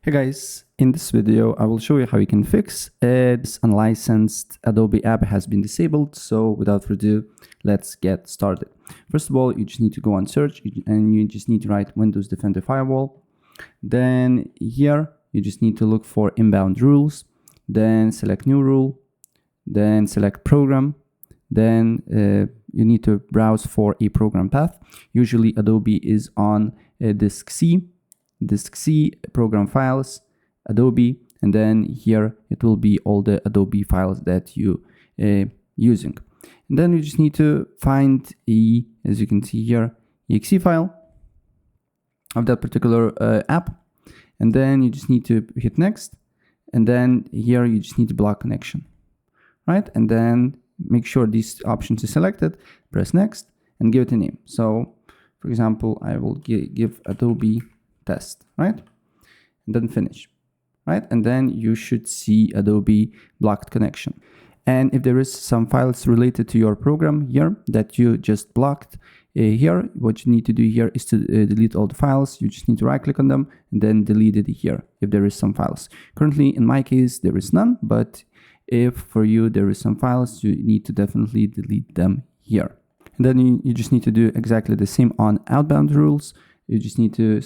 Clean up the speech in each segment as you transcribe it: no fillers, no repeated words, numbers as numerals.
Hey guys, in this video I will show you how you can fix this unlicensed Adobe app has been disabled. So without further ado, let's get started. First of all, you just need to go on search and you just need to write Windows Defender Firewall. Then here you just need to look for inbound rules, then select new rule, then select program, then you need to browse for a program path. Usually Adobe is on disk C, program files, Adobe, and then here it will be all the Adobe files that you using. And then you just need to find as you can see here, exe file of that particular app, and then you just need to hit next, and then here you just need to block connection, right? And then make sure these options are selected, press next, and give it a name. So for example, I will give Adobe test, right? And then finish, right? And then you should see Adobe blocked connection. And if there is some files related to your program here that you just blocked, here, what you need to do here is to delete all the files. You just need to right click on them and then delete it here if there is some files. Currently, in my case, there is none, but if for you there is some files, you need to definitely delete them here. And then you just need to do exactly the same on outbound rules. You just need to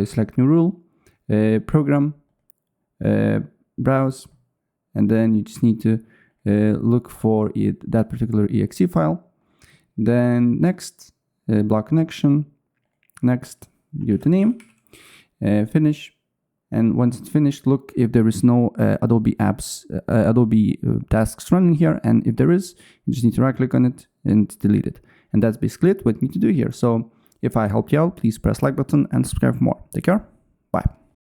select new rule, program, browse, and then you just need to look for that particular exe file. Then next, block connection, next, give it a name, finish. And once it's finished, look if there is no Adobe apps, Adobe tasks running here. And if there is, you just need to right click on it and delete it. And that's basically what you need to do here. So if I helped you out, please press like button and subscribe for more. Take care. Bye.